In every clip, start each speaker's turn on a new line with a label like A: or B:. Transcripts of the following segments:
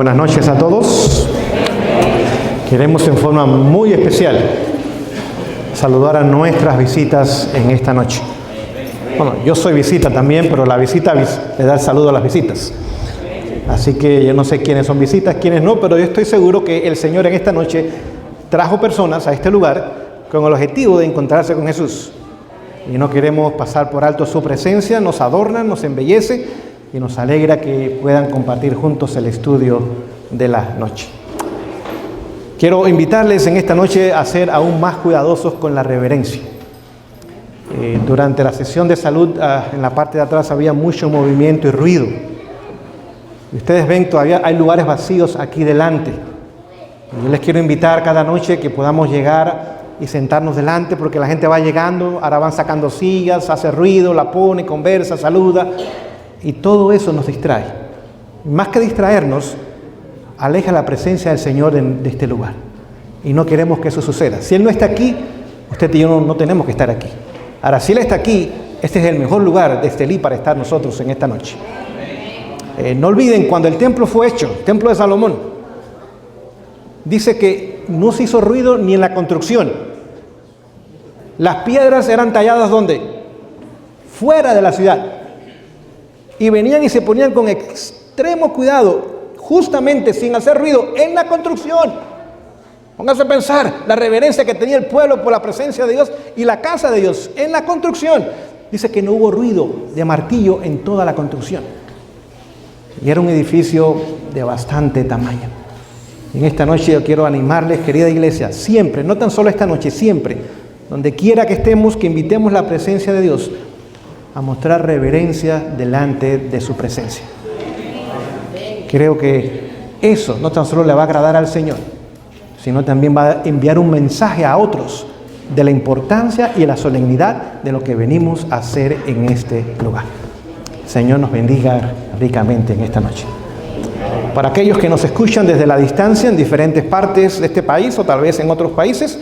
A: buenas noches a todos. Queremos en forma muy especial saludar a nuestras visitas en esta noche. Bueno, yo soy visita también, pero la visita le da el saludo a las visitas. Así que yo no sé quiénes son visitas, quiénes no, pero yo estoy seguro que el Señor en esta noche trajo personas a este lugar con el objetivo de encontrarse con Jesús. Y no queremos pasar por alto su presencia, nos adorna, nos embellece y nos alegra que puedan compartir juntos el estudio de la noche. Quiero invitarles en esta noche a ser aún más cuidadosos con la reverencia. Durante la sesión de salud, en la parte de atrás había mucho movimiento y ruido. Y ustedes ven, todavía hay lugares vacíos aquí delante. Yo les quiero invitar cada noche que podamos llegar y sentarnos delante, porque la gente va llegando, ahora van sacando sillas, hace ruido, la pone, conversa, saluda, y todo eso nos distrae. Más que distraernos, aleja la presencia del Señor de este lugar. Y no queremos que eso suceda. Si Él no está aquí, usted y yo no tenemos que estar aquí. Ahora, si Él está aquí, este es el mejor lugar de Estelí para estar nosotros en esta noche. No olviden, cuando el templo fue hecho, el templo de Salomón, dice que no se hizo ruido ni en la construcción. Las piedras eran talladas ¿dónde? Fuera de la ciudad. Y venían y se ponían con extremo cuidado, justamente sin hacer ruido, en la construcción. Pónganse a pensar la reverencia que tenía el pueblo por la presencia de Dios y la casa de Dios en la construcción. Dice que no hubo ruido de martillo en toda la construcción. Y era un edificio de bastante tamaño. En esta noche yo quiero animarles, querida iglesia, siempre, no tan solo esta noche, siempre, donde quiera que estemos, que invitemos la presencia de Dios a mostrar reverencia delante de su presencia. Creo que eso no tan solo le va a agradar al Señor, sino también va a enviar un mensaje a otros de la importancia y la solemnidad de lo que venimos a hacer en este lugar. El Señor nos bendiga ricamente en esta noche. Para aquellos que nos escuchan desde la distancia en diferentes partes de este país o tal vez en otros países,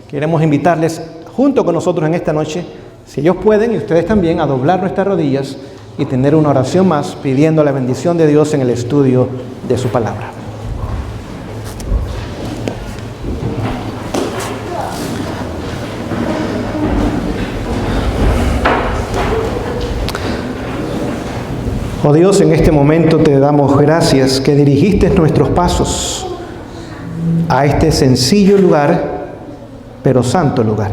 A: queremos invitarles junto con nosotros en esta noche, si ellos pueden y ustedes también, a doblar nuestras rodillas y tener una oración más pidiendo la bendición de Dios en el estudio de su palabra. Oh Dios, en este momento te damos gracias que dirigiste nuestros pasos a este sencillo lugar, pero santo lugar.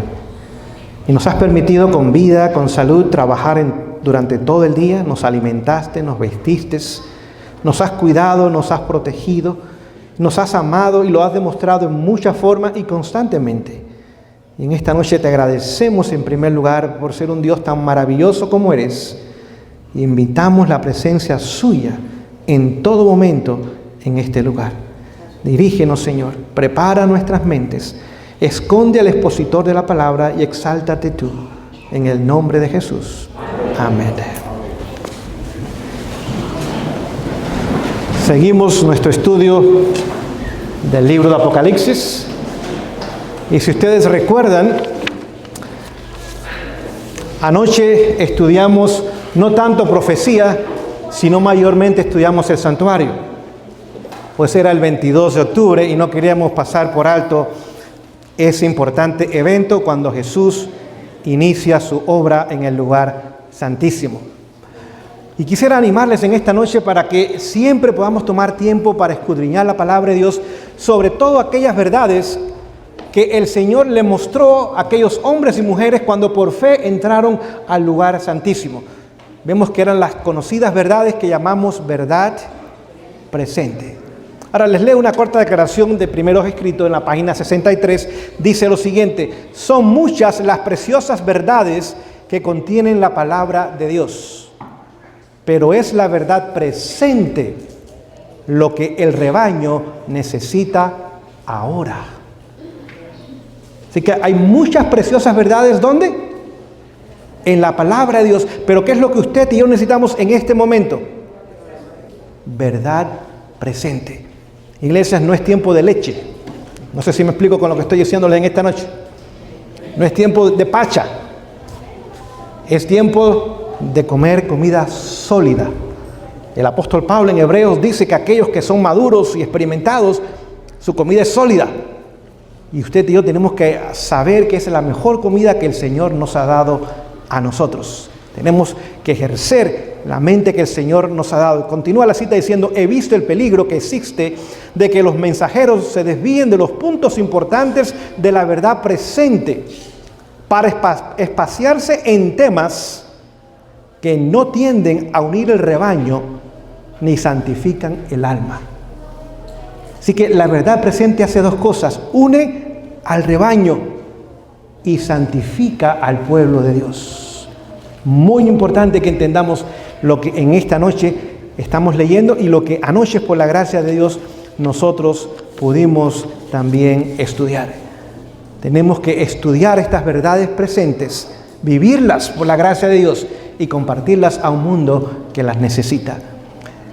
A: Y nos has permitido con vida, con salud, trabajar durante todo el día. Nos alimentaste, nos vestiste, nos has cuidado, nos has protegido, nos has amado y lo has demostrado en muchas formas y constantemente. Y en esta noche te agradecemos en primer lugar por ser un Dios tan maravilloso como eres. Y invitamos la presencia suya en todo momento en este lugar. Dirígenos, Señor, prepara nuestras mentes, esconde al expositor de la palabra y exáltate tú, en el nombre de Jesús. Amén. Seguimos nuestro estudio del libro de Apocalipsis. Y si ustedes recuerdan, anoche estudiamos no tanto profecía, sino mayormente estudiamos el santuario. Pues era el 22 de octubre y no queríamos pasar por alto ese importante evento cuando Jesús inicia su obra en el lugar santísimo. Y quisiera animarles en esta noche para que siempre podamos tomar tiempo para escudriñar la palabra de Dios, sobre todo aquellas verdades que el Señor le mostró a aquellos hombres y mujeres cuando por fe entraron al lugar santísimo. Vemos que eran las conocidas verdades que llamamos verdad presente. Ahora les leo una corta declaración de Primeros Escritos en la página 63. Dice lo siguiente: son muchas las preciosas verdades que contienen la palabra de Dios, pero es la verdad presente lo que el rebaño necesita ahora. Así que hay muchas preciosas verdades, ¿dónde? En la palabra de Dios. Pero ¿qué es lo que usted y yo necesitamos en este momento? Verdad presente. Iglesias, no es tiempo de leche. No sé si me explico con lo que estoy diciéndoles en esta noche. No es tiempo de pacha. Es tiempo de comer comida sólida, El apóstol Pablo en Hebreos dice que aquellos que son maduros y experimentados, su comida es sólida. Y usted y yo tenemos que saber que esa es la mejor comida que el Señor nos ha dado a nosotros. Tenemos que ejercer la mente que el Señor nos ha dado. Continúa la cita diciendo: he visto el peligro que existe de que los mensajeros se desvíen de los puntos importantes de la verdad presente para espaciarse en temas que no tienden a unir el rebaño ni santifican el alma. Así que la verdad presente hace dos cosas: une al rebaño y santifica al pueblo de Dios. Muy importante que entendamos lo que en esta noche estamos leyendo y lo que anoche, por la gracia de Dios, nosotros pudimos también estudiar. Tenemos que estudiar estas verdades presentes, vivirlas por la gracia de Dios y compartirlas a un mundo que las necesita.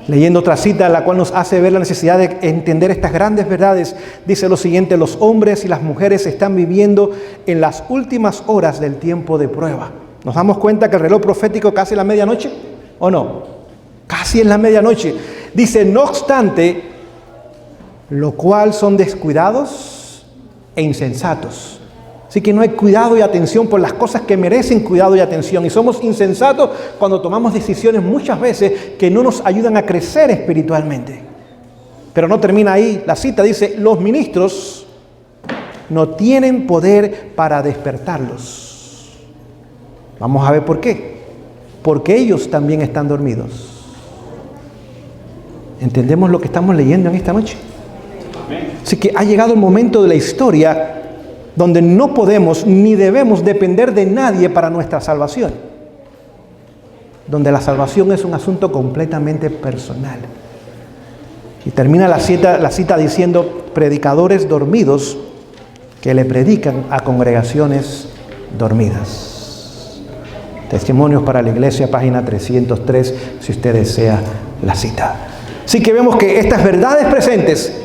A: Leyendo otra cita, la cual nos hace ver la necesidad de entender estas grandes verdades, dice lo siguiente: los hombres y las mujeres están viviendo en las últimas horas del tiempo de prueba. ¿Nos damos cuenta que el reloj profético casi es la medianoche? ¿O no? Casi es la medianoche. Dice: no obstante, lo cual son descuidados e insensatos. Así que no hay cuidado y atención por las cosas que merecen cuidado y atención. Y somos insensatos cuando tomamos decisiones muchas veces que no nos ayudan a crecer espiritualmente. Pero no termina ahí. La cita dice: los ministros no tienen poder para despertarlos. Vamos a ver por qué. Porque ellos también están dormidos. ¿Entendemos lo que estamos leyendo en esta noche? Así que ha llegado el momento de la historia donde no podemos ni debemos depender de nadie para nuestra salvación. Donde la salvación es un asunto completamente personal. Y termina la cita diciendo: predicadores dormidos que le predican a congregaciones dormidas. Testimonios para la Iglesia, página 303, si usted desea la cita. Así que vemos que estas verdades presentes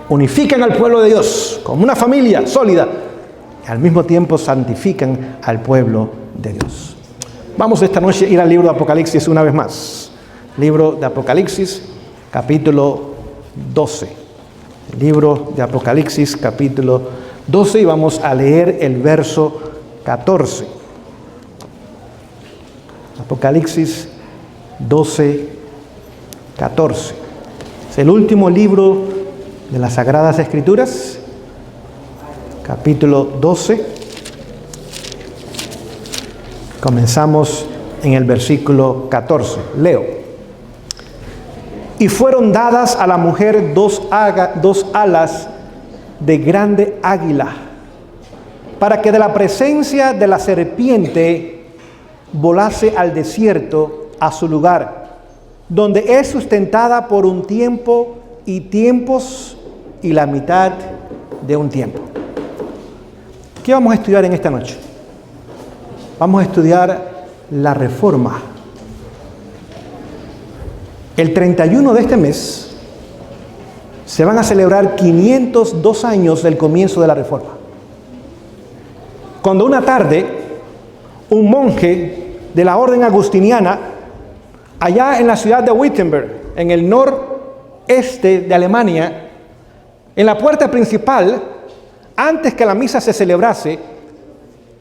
A: unifican al pueblo de Dios como una familia sólida y al mismo tiempo santifican al pueblo de Dios. Vamos esta noche a ir al libro de Apocalipsis una vez más. Libro de Apocalipsis, capítulo 12. Libro de Apocalipsis, capítulo 12, y vamos a leer el verso 14. Apocalipsis 12, 14. Es el último libro de las Sagradas Escrituras, capítulo 12. Comenzamos en el versículo 14. Leo: y fueron dadas a la mujer dos alas de grande águila, para que de la presencia de la serpiente volase al desierto, a su lugar, donde es sustentada por un tiempo y tiempos y la mitad de un tiempo. ¿Qué vamos a estudiar en esta noche? Vamos a estudiar la Reforma. El 31 de este mes se van a celebrar 502 años del comienzo de la Reforma. Cuando una tarde, un monje de la orden agustiniana, allá en la ciudad de Wittenberg, en el noreste de Alemania, en la puerta principal, antes que la misa se celebrase,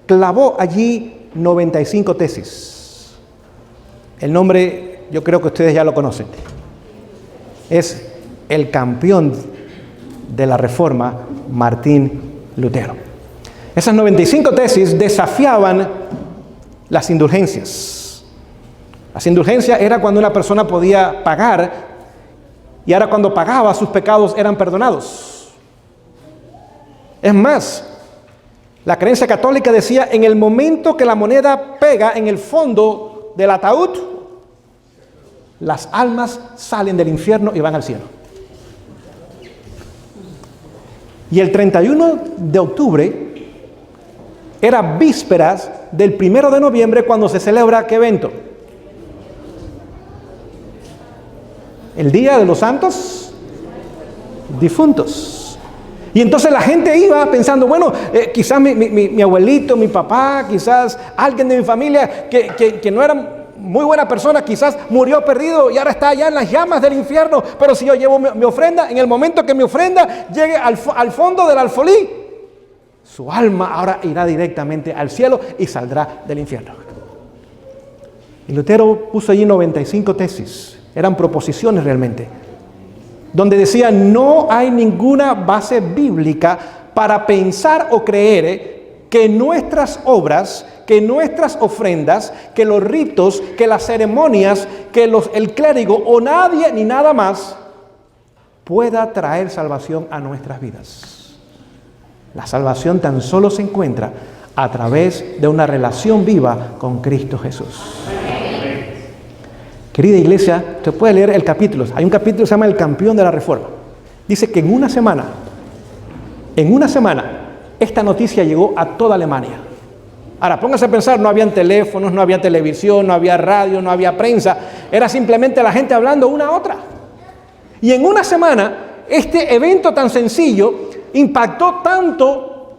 A: clavó allí 95 tesis. El nombre, yo creo que ustedes ya lo conocen. Es el campeón de la Reforma, Martín Lutero. Esas 95 tesis desafiaban las indulgencias. Las indulgencias era cuando una persona podía pagar, y ahora cuando pagaba sus pecados eran perdonados. Es más, la creencia católica decía: en el momento que la moneda pega en el fondo del ataúd, las almas salen del infierno y van al cielo. Y el 31 de octubre era vísperas del 1 de noviembre, cuando se celebra ¿qué evento? El Día de los Santos Difuntos. Y entonces la gente iba pensando: bueno, quizás mi abuelito, mi papá, quizás alguien de mi familia que no era
B: muy buena persona, quizás murió perdido y ahora está allá en las llamas del infierno, pero si yo llevo mi ofrenda, en el momento que mi ofrenda llegue al fondo del alfolí, su alma ahora irá directamente al cielo y saldrá del infierno. Y Lutero puso allí 95 tesis, eran proposiciones realmente, donde decía: no hay ninguna base bíblica para pensar o creer que nuestras obras, que nuestras ofrendas, que los ritos, que las ceremonias, que el clérigo o nadie ni nada más pueda traer salvación a nuestras vidas. La salvación tan solo se encuentra a través de una relación viva con Cristo Jesús. Querida iglesia, usted puede leer el capítulo. Hay un capítulo que se llama El Campeón de la Reforma. Dice que en una semana, esta noticia llegó a toda Alemania. Ahora, póngase a pensar, no habían teléfonos, no había televisión, no había radio, no había prensa. Era simplemente la gente hablando una a otra. Y en una semana, este evento tan sencillo impactó tanto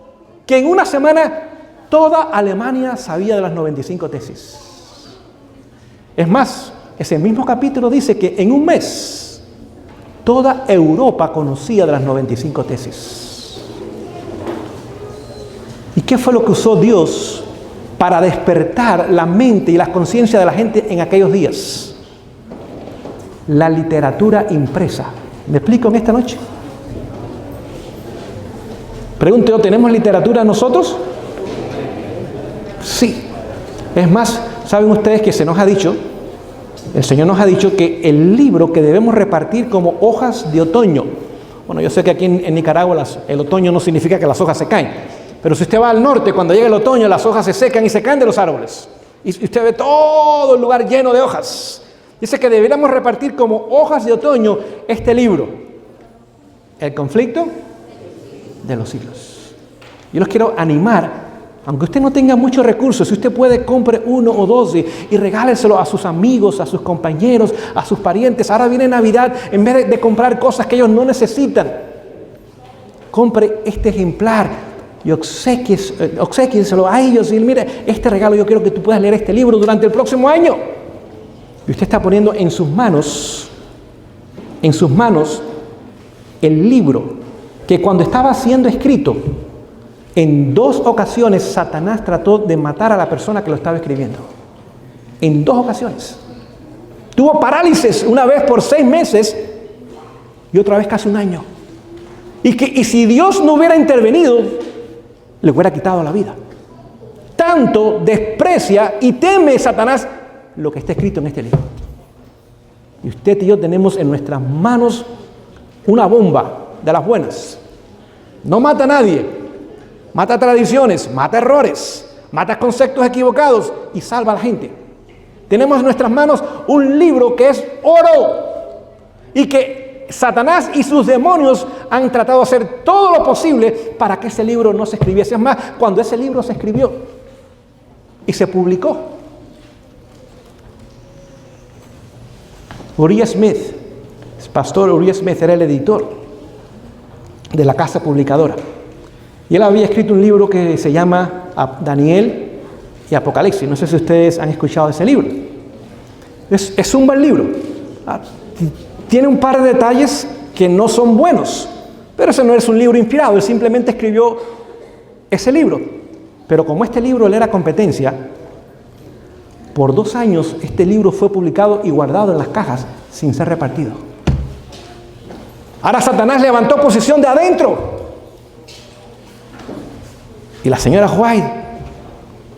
B: que en una semana toda Alemania sabía de las 95 tesis. Es más, ese mismo capítulo dice que en un mes toda Europa conocía de las 95 tesis. ¿Y qué fue lo que usó Dios para despertar la mente y la conciencia de la gente en aquellos días? La literatura impresa. ¿Me explico en esta noche? Pregunto yo, ¿tenemos literatura nosotros? Sí. Es más, ¿saben ustedes que se nos ha dicho? El Señor nos ha dicho que el libro que debemos repartir como hojas de otoño. Bueno, yo sé que aquí en Nicaragua el otoño no significa que las hojas se caen. Pero si usted va al norte, cuando llega el otoño, las hojas se secan y se caen de los árboles. Y usted ve todo el lugar lleno de hojas. Dice que deberíamos repartir como hojas de otoño este libro. El conflicto de los siglos. Yo los quiero animar. Aunque usted no tenga muchos recursos, si usted puede, compre 1 o 2 y regáleselo a sus amigos, a sus compañeros, a sus parientes. Ahora viene Navidad, en vez de comprar cosas que ellos no necesitan, compre este ejemplar y obséquieselo a ellos. Y mire, este regalo yo quiero que tú puedas leer este libro durante el próximo año. Y usted está poniendo en sus manos el libro que cuando estaba siendo escrito, en 2 ocasiones Satanás trató de matar a la persona que lo estaba escribiendo. En 2 ocasiones. Tuvo parálisis una vez por 6 meses y otra vez casi 1 año. Y si Dios no hubiera intervenido, le hubiera quitado la vida. Tanto desprecia y teme Satanás lo que está escrito en este libro. Y usted y yo tenemos en nuestras manos una bomba de las buenas. No mata a nadie. Mata tradiciones, mata errores, mata conceptos equivocados y salva a la gente. Tenemos en nuestras manos un libro que es oro y que Satanás y sus demonios han tratado de hacer todo lo posible para que ese libro no se escribiese. Es más, cuando ese libro se escribió y se publicó, Uriah Smith, el pastor Uriah Smith era el editor de la casa publicadora. Y él había escrito un libro que se llama Daniel y Apocalipsis. No sé si ustedes han escuchado ese libro. Es un buen libro. Tiene un par de detalles que no son buenos, pero ese no es un libro inspirado. Él simplemente escribió ese libro. Pero como este libro le era competencia, por 2 años este libro fue publicado y guardado en las cajas sin ser repartido. Ahora Satanás levantó posición de adentro. Y la señora White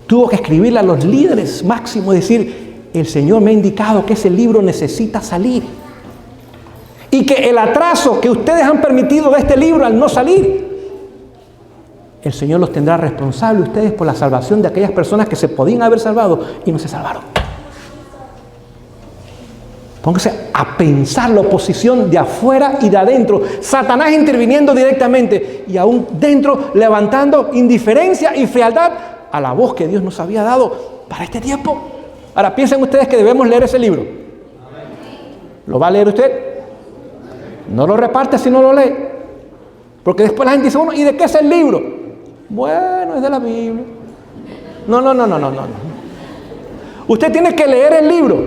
B: tuvo que escribirle a los líderes máximos y decir: el Señor me ha indicado que ese libro necesita salir. Y que el atraso que ustedes han permitido de este libro al no salir, el Señor los tendrá responsables ustedes por la salvación de aquellas personas que se podían haber salvado y no se salvaron. Póngase a pensar la oposición de afuera y de adentro. Satanás interviniendo directamente y aún dentro levantando indiferencia y frialdad a la voz que Dios nos había dado para este tiempo. Ahora piensen ustedes que debemos leer ese libro. ¿Lo va a leer usted? No lo reparte si no lo lee. Porque después la gente dice: bueno, ¿y de qué es el libro? Bueno, es de la Biblia. No. Usted tiene que leer el libro.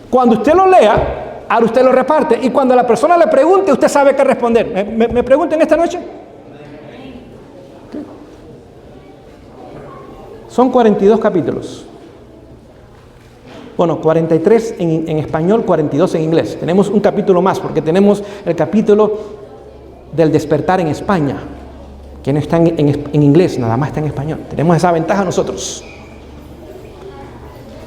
B: Cuando usted lo lea, ahora usted lo reparte. Y cuando la persona le pregunte, usted sabe qué responder. ¿Me preguntan esta noche? Son 42 capítulos. Bueno, 43 en español, 42 en inglés. Tenemos un capítulo más porque tenemos el capítulo del despertar en España, que no está en inglés, nada más está en español. Tenemos esa ventaja nosotros.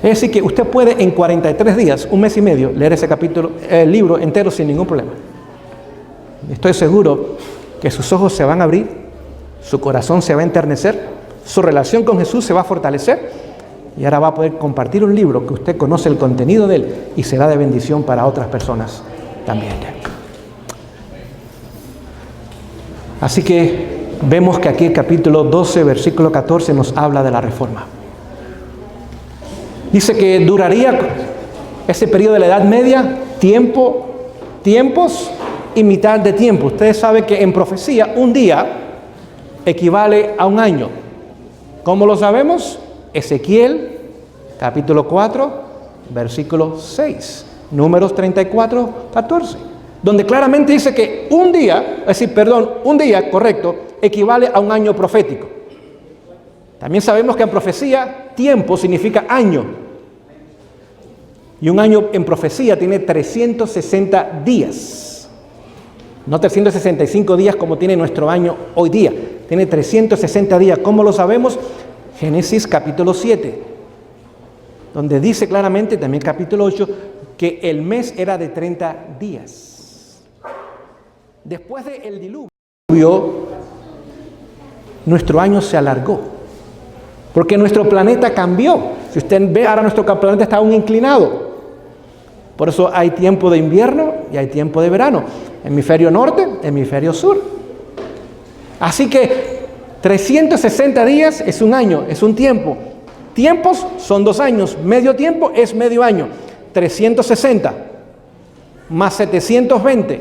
B: Es decir, que usted puede en 43 días, un mes y medio, leer ese capítulo, el libro entero sin ningún problema. Estoy seguro que sus ojos se van a abrir, su corazón se va a enternecer, su relación con Jesús se va a fortalecer y ahora va a poder compartir un libro que usted conoce el contenido de él y será de bendición para otras personas también. Así que vemos que aquí el capítulo 12, versículo 14 nos habla de la reforma. Dice que duraría ese periodo de la Edad Media, tiempos y mitad de tiempo. Ustedes saben que en profecía un día equivale a un año. ¿Cómo lo sabemos? Ezequiel, capítulo 4, versículo 6. Números 34, 14. Donde claramente dice que un día correcto, equivale a un año profético. También sabemos que en profecía, tiempo significa año. Y un año en profecía tiene 360 días. No 365 días como tiene nuestro año hoy día. Tiene 360 días. ¿Cómo lo sabemos? Génesis capítulo 7. Donde dice claramente, también capítulo 8, que el mes era de 30 días. Después del diluvio, nuestro año se alargó. Porque nuestro planeta cambió. Si usted ve, ahora nuestro planeta está aún inclinado. Por eso hay tiempo de invierno y hay tiempo de verano. Hemisferio norte, hemisferio sur. Así que 360 días es un año, es un tiempo. Tiempos son 2 años. Medio tiempo es medio año. 360 más 720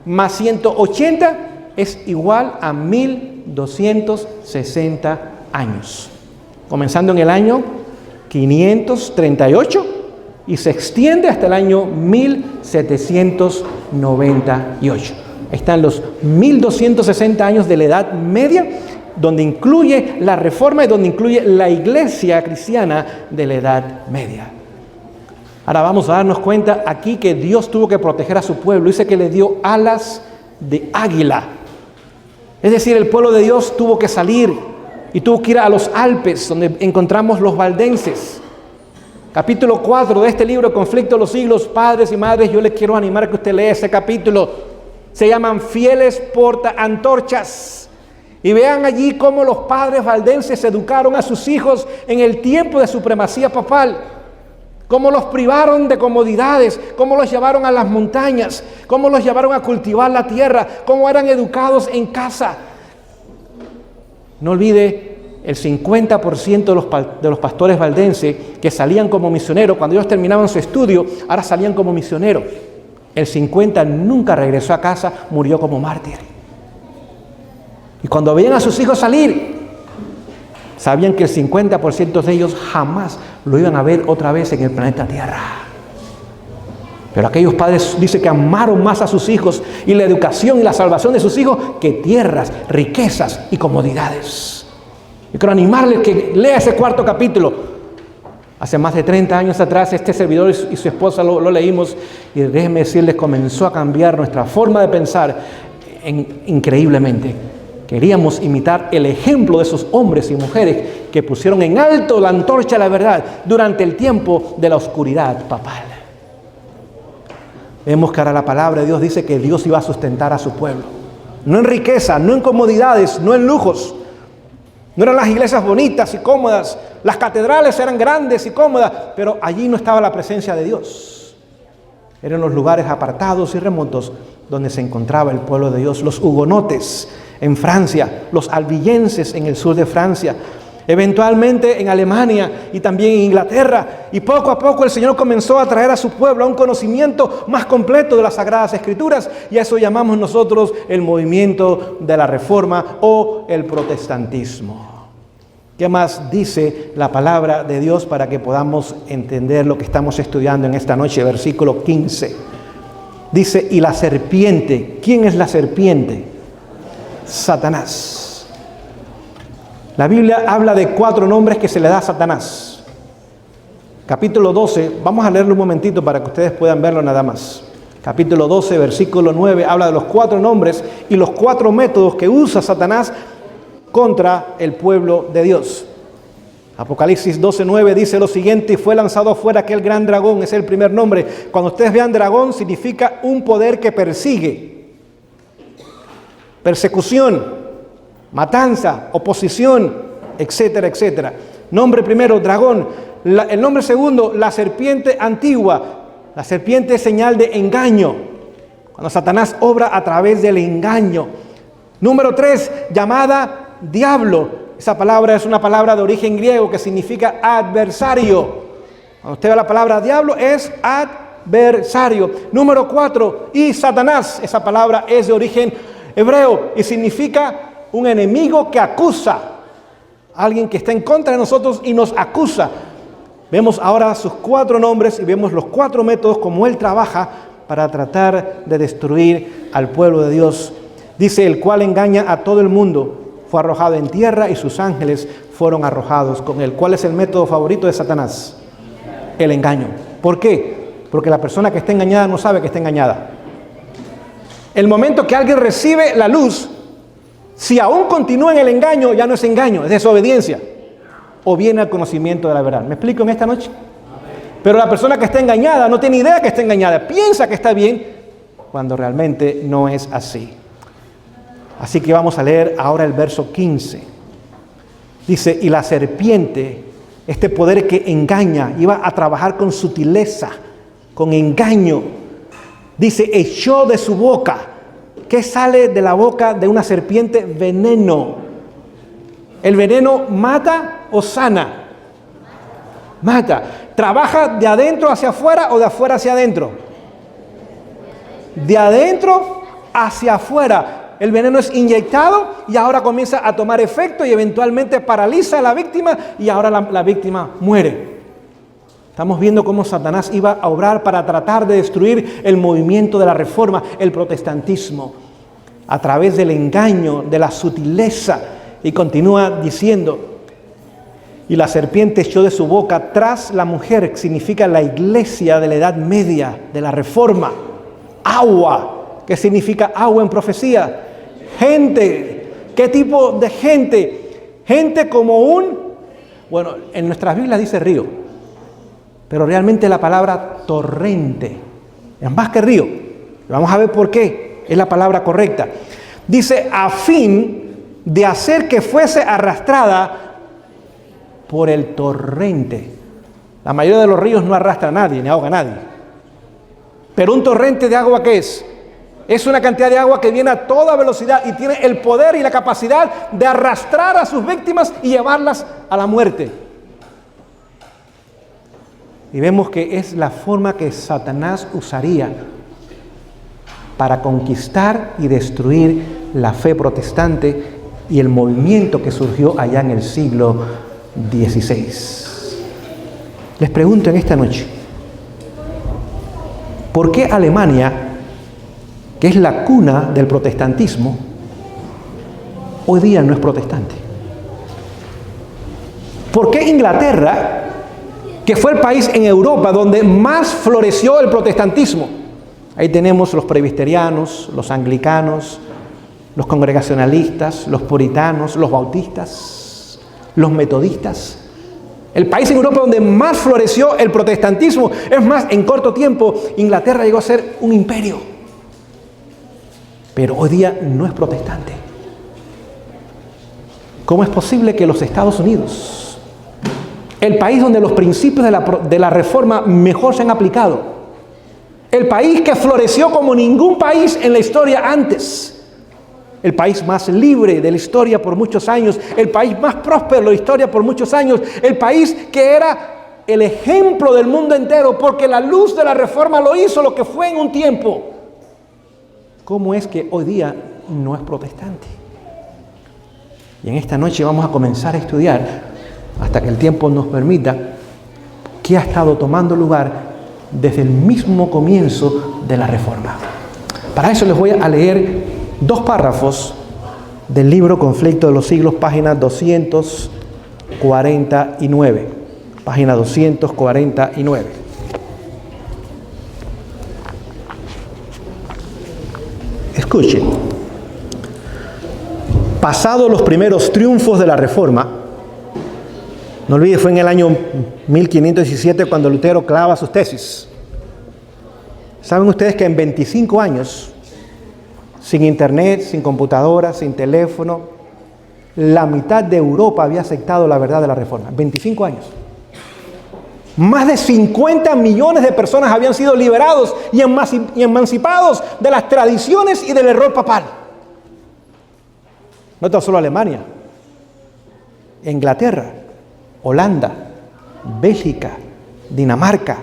B: más 180 es igual a 1260 años. Comenzando en el año 538 y se extiende hasta el año 1798. Están los 1260 años de la Edad Media, donde incluye la reforma y donde incluye la iglesia cristiana de la Edad Media. Ahora vamos a darnos cuenta aquí que Dios tuvo que proteger a su pueblo. Dice que le dio alas de águila. Es decir, el pueblo de Dios tuvo que salir y tuvo que ir a los Alpes, donde encontramos los valdenses. Capítulo 4 de este libro, Conflicto de los Siglos. Padres y madres, yo les quiero animar a que usted lea ese capítulo. Se llaman fieles portaantorchas. Y vean allí cómo los padres valdenses educaron a sus hijos en el tiempo de supremacía papal. Cómo los privaron de comodidades, cómo los llevaron a las montañas, cómo los llevaron a cultivar la tierra, cómo eran educados en casa. No olvide el 50% de los pastores valdenses que salían como misioneros, cuando ellos terminaban su estudio, ahora salían como misioneros. El 50% nunca regresó a casa, murió como mártir. Y cuando veían a sus hijos salir, sabían que el 50% de ellos jamás lo iban a ver otra vez en el planeta Tierra. Pero aquellos padres dicen que amaron más a sus hijos y la educación y la salvación de sus hijos que tierras, riquezas y comodidades. Yo quiero animarles que lea ese 4 capítulo. Hace más de 30 años atrás, este servidor y su esposa lo leímos y déjenme decirles, comenzó a cambiar nuestra forma de pensar increíblemente. Queríamos imitar el ejemplo de esos hombres y mujeres que pusieron en alto la antorcha de la verdad durante el tiempo de la oscuridad papal. Vemos que ahora la palabra de Dios dice que Dios iba a sustentar a su pueblo. No en riqueza, no en comodidades, no en lujos. No eran las iglesias bonitas y cómodas. Las catedrales eran grandes y cómodas, pero allí no estaba la presencia de Dios. Eran los lugares apartados y remotos donde se encontraba el pueblo de Dios. Los hugonotes en Francia, los albigenses en el sur de Francia, eventualmente en Alemania y también en Inglaterra. Y poco a poco el Señor comenzó a traer a su pueblo a un conocimiento más completo de las Sagradas Escrituras, y a eso llamamos nosotros el movimiento de la Reforma o el protestantismo. ¿Qué más dice la palabra de Dios para que podamos entender lo que estamos estudiando en esta noche? Versículo 15. Dice, y la serpiente. ¿Quién es la serpiente? Satanás. La Biblia habla de 4 nombres que se le da a Satanás. Capítulo 12, vamos a leerlo un momentito para que ustedes puedan verlo nada más. Capítulo 12, versículo 9, habla de los 4 nombres y los 4 métodos que usa Satanás contra el pueblo de Dios. Apocalipsis 12:9 dice lo siguiente: y fue lanzado afuera aquel gran dragón. Es el primer nombre. Cuando ustedes vean dragón, significa un poder que persigue, persecución, matanza, oposición, etcétera, etcétera. Nombre primero, dragón. El nombre segundo, la serpiente antigua. La serpiente es señal de engaño, cuando Satanás obra a través del engaño. Número 3, llamada diablo. Esa palabra es una palabra de origen griego que significa adversario. Cuando usted ve la palabra diablo, es adversario. Número 4, y Satanás. Esa palabra es de origen hebreo y significa un enemigo que acusa. Alguien que está en contra de nosotros y nos acusa. Vemos ahora sus 4 nombres y vemos los 4 métodos como él trabaja para tratar de destruir al pueblo de Dios. Dice, el cual engaña a todo el mundo. Fue arrojado en tierra y sus ángeles fueron arrojados con él. ¿Cuál es el método favorito de Satanás? El engaño. ¿Por qué? Porque la persona que está engañada no sabe que está engañada. El momento que alguien recibe la luz, si aún continúa en el engaño, ya no es engaño, es desobediencia. O viene al conocimiento de la verdad. ¿Me explico en esta noche? Pero la persona que está engañada no tiene idea que está engañada. Piensa que está bien cuando realmente no es así. Así que vamos a leer ahora el verso 15. Dice, y la serpiente, este poder que engaña, iba a trabajar con sutileza, con engaño. Dice, echó de su boca. ¿Qué sale de la boca de una serpiente? Veneno. ¿El veneno mata o sana? Mata. ¿Trabaja de adentro hacia afuera o de afuera hacia adentro? De adentro hacia afuera. El veneno es inyectado y ahora comienza a tomar efecto y eventualmente paraliza a la víctima y ahora la víctima muere. Estamos viendo cómo Satanás iba a obrar para tratar de destruir el movimiento de la Reforma, el protestantismo, a través del engaño, de la sutileza. Y continúa diciendo, y la serpiente echó de su boca tras la mujer, que significa la iglesia de la Edad Media, de la Reforma. Agua, que significa agua en profecía. Gente, ¿qué tipo de gente? Gente como bueno, en nuestras Biblias dice río, pero realmente la palabra torrente es más que río. Vamos a ver por qué es la palabra correcta. Dice, a fin de hacer que fuese arrastrada por el torrente. La mayoría de los ríos no arrastra a nadie, ni ahoga a nadie. Pero un torrente de agua, ¿qué es? Es una cantidad de agua que viene a toda velocidad y tiene el poder y la capacidad de arrastrar a sus víctimas y llevarlas a la muerte. Y vemos que es la forma que Satanás usaría para conquistar y destruir la fe protestante y el movimiento que surgió allá en el siglo XVI. Les pregunto en esta noche, ¿por qué Alemania, que es la cuna del protestantismo, hoy día no es protestante? ¿Por qué Inglaterra, que fue el país en Europa donde más floreció el protestantismo? Ahí tenemos los presbiterianos, los anglicanos, los congregacionalistas, los puritanos, los bautistas, los metodistas. El país en Europa donde más floreció el protestantismo. Es más, en corto tiempo, Inglaterra llegó a ser un imperio. Pero hoy día no es protestante. ¿Cómo es posible que los Estados Unidos, el país donde los principios de la Reforma mejor se han aplicado, el país que floreció como ningún país en la historia antes, el país más libre de la historia por muchos años, el país más próspero de la historia por muchos años, el país que era el ejemplo del mundo entero porque la luz de la Reforma lo hizo lo que fue en un tiempo? ¿Cómo es que hoy día no es protestante? Y en esta noche vamos a comenzar a estudiar hasta que el tiempo nos permita, que ha estado tomando lugar desde el mismo comienzo de la Reforma. Para eso les voy a leer 2 párrafos del libro Conflicto de los Siglos, página 249. Página 249. Escuchen. Pasados los primeros triunfos de la Reforma, no olvide, fue en el año 1517 cuando Lutero clava sus tesis. ¿Saben ustedes que en 25 años, sin internet, sin computadora, sin teléfono, la mitad de Europa había aceptado la verdad de la Reforma? 25 años. Más de 50 millones de personas habían sido liberados y emancipados de las tradiciones y del error papal. No tan solo Alemania, Inglaterra, Holanda, Bélgica, Dinamarca,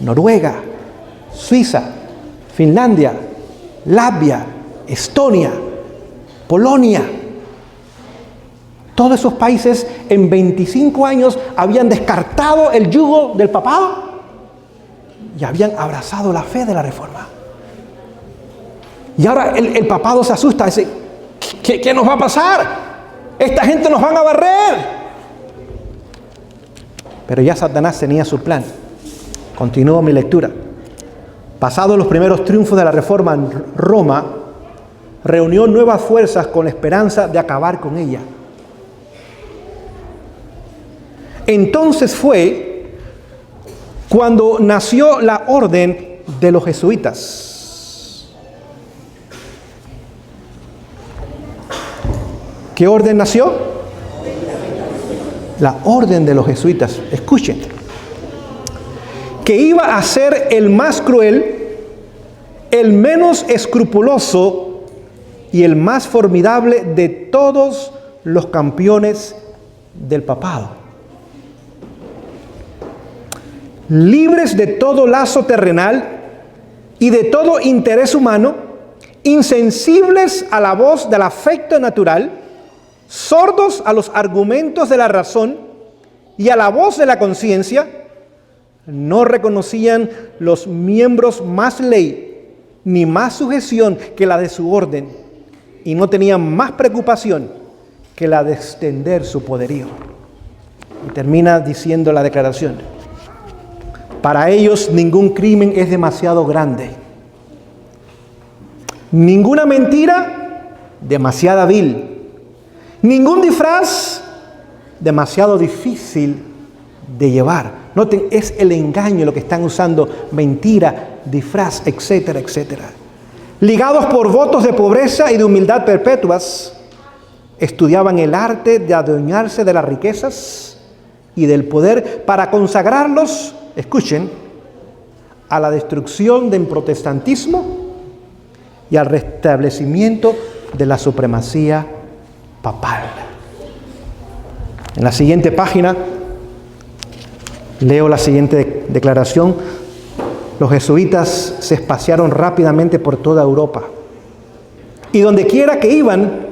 B: Noruega, Suiza, Finlandia, Latvia, Estonia, Polonia. Todos esos países en 25 años habían descartado el yugo del papado y habían abrazado la fe de la Reforma. Y ahora el papado se asusta, dice, ¿qué nos va a pasar? Esta gente nos van a barrer. Pero ya Satanás tenía su plan. Continúo mi lectura. Pasados los primeros triunfos de la Reforma en Roma, reunió nuevas fuerzas con la esperanza de acabar con ella. Entonces fue cuando nació la orden de los jesuitas. ¿Qué orden nació? La orden de los jesuitas. Escuchen. Que iba a ser el más cruel, el menos escrupuloso y el más formidable de todos los campeones del papado. Libres de todo lazo terrenal y de todo interés humano, insensibles a la voz del afecto natural, sordos a los argumentos de la razón y a la voz de la conciencia, no reconocían los miembros más ley ni más sujeción que la de su orden, y no tenían más preocupación que la de extender su poderío. Y termina diciendo la declaración: para ellos ningún crimen es demasiado grande, ninguna mentira demasiada vil, ningún disfraz demasiado difícil de llevar. Noten, es el engaño lo que están usando: mentira, disfraz, etcétera, etcétera. Ligados por votos de pobreza y de humildad perpetuas, estudiaban el arte de adueñarse de las riquezas y del poder para consagrarlos, escuchen, a la destrucción del protestantismo y al restablecimiento de la supremacía papal. En la siguiente página leo la siguiente declaración: los jesuitas se espaciaron rápidamente por toda Europa y donde quiera que iban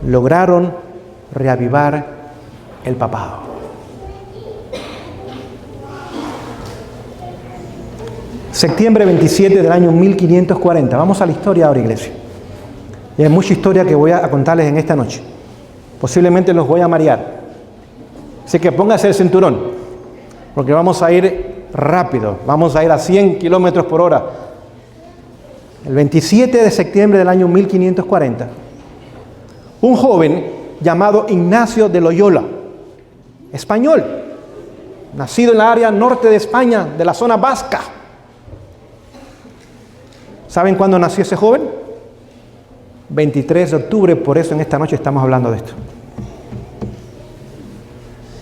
B: lograron reavivar el papado. Septiembre 27 del año 1540. Vamos a la historia ahora, iglesia. Y hay mucha historia que voy a contarles en esta noche. Posiblemente los voy a marear. Así que póngase el cinturón, porque vamos a ir rápido. Vamos a ir a 100 kilómetros por hora. El 27 de septiembre del año 1540, un joven llamado Ignacio de Loyola, español, nacido en la área norte de España, de la zona vasca. ¿Saben cuándo nació ese joven? 23 de octubre, por eso en esta noche estamos hablando de esto.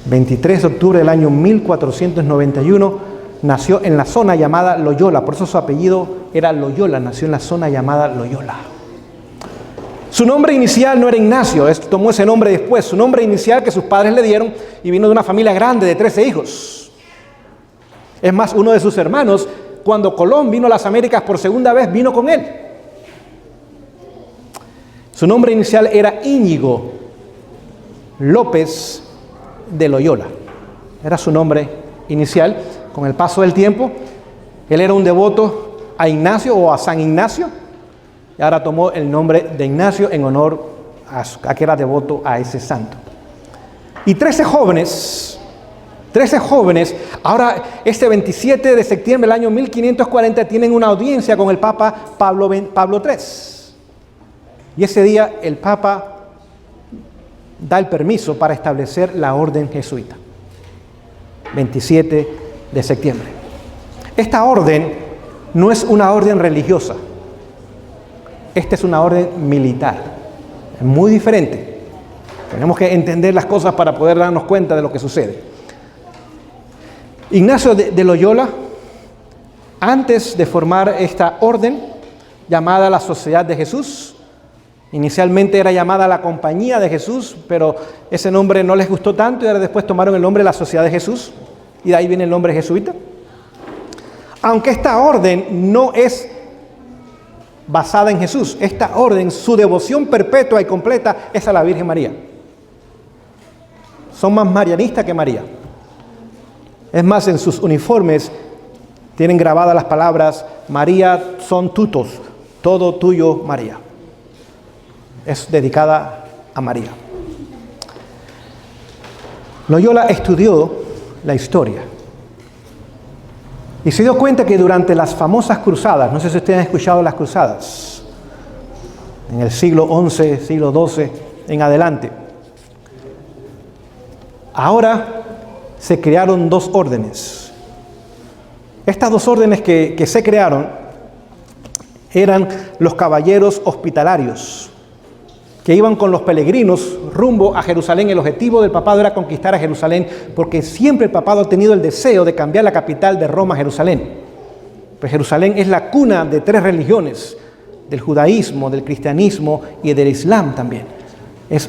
B: 23 de octubre del año 1491, nació en la zona llamada Loyola, por eso su apellido era Loyola, nació en la zona llamada Loyola. Su nombre inicial no era Ignacio, tomó ese nombre después. Su nombre inicial que sus padres le dieron, y vino de una familia grande de 13 hijos. Es más, uno de sus hermanos, cuando Colón vino a las Américas por segunda vez, vino con él. Su nombre inicial era Íñigo López de Loyola. Era su nombre inicial. Con el paso del tiempo, él era un devoto a Ignacio o a San Ignacio, y ahora tomó el nombre de Ignacio en honor a que era devoto a ese santo. Y 13 jóvenes, ahora este 27 de septiembre del año 1540 tienen una audiencia con el Papa Pablo III. Y ese día el Papa da el permiso para establecer la orden jesuita. 27 de septiembre. Esta orden no es una orden religiosa. Esta es una orden militar. Es muy diferente. Tenemos que entender las cosas para poder darnos cuenta de lo que sucede. Ignacio de Loyola, antes de formar esta orden llamada la Sociedad de Jesús, inicialmente era llamada la Compañía de Jesús, pero ese nombre no les gustó tanto y ahora después tomaron el nombre de la Sociedad de Jesús, y de ahí viene el nombre jesuita. Aunque esta orden no es basada en Jesús, esta orden, su devoción perpetua y completa es a la Virgen María. Son más marianistas que María. Es más, en sus uniformes tienen grabadas las palabras: María son tutos, todo tuyo María. Es dedicada a María. Loyola estudió la historia y se dio cuenta que durante las famosas cruzadas, no sé si ustedes han escuchado las cruzadas, en el siglo XI, siglo XII en adelante, ahora se crearon dos órdenes. Estas dos órdenes que se crearon eran los caballeros hospitalarios, que iban con los peregrinos rumbo a Jerusalén. El objetivo del papado era conquistar a Jerusalén, porque siempre el papado ha tenido el deseo de cambiar la capital de Roma a Jerusalén. Pues Jerusalén es la cuna de tres religiones, del judaísmo, del cristianismo y del islam también.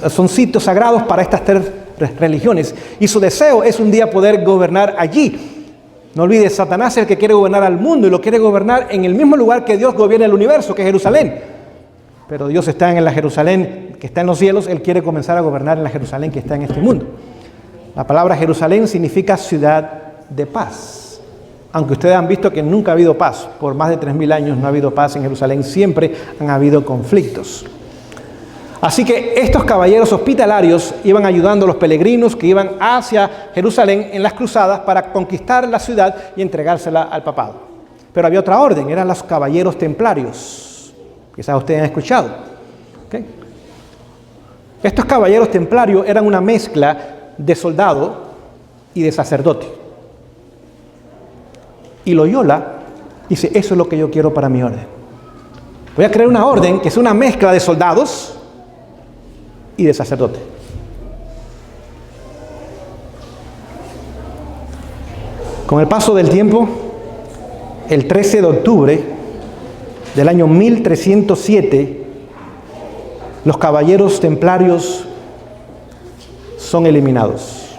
B: Son sitios sagrados para estas tres religiones, y su deseo es un día poder gobernar allí. No olvides, Satanás es el que quiere gobernar al mundo y lo quiere gobernar en el mismo lugar que Dios gobierna el universo, que es Jerusalén. Pero Dios está en la Jerusalén que está en los cielos. Él quiere comenzar a gobernar en la Jerusalén que está en este mundo. La palabra Jerusalén significa ciudad de paz. Aunque ustedes han visto que nunca ha habido paz. Por más de 3000 años no ha habido paz en Jerusalén. Siempre han habido conflictos. Así que estos caballeros hospitalarios iban ayudando a los peregrinos que iban hacia Jerusalén en las cruzadas para conquistar la ciudad y entregársela al papado. Pero había otra orden, eran los caballeros templarios. Quizás ustedes han escuchado. ¿Okay? Estos caballeros templarios eran una mezcla de soldado y de sacerdote. Y Loyola dice: eso es lo que yo quiero para mi orden. Voy a crear una orden que es una mezcla de soldados y de sacerdote. Con el paso del tiempo, el 13 de octubre del año 1307, los caballeros templarios son eliminados.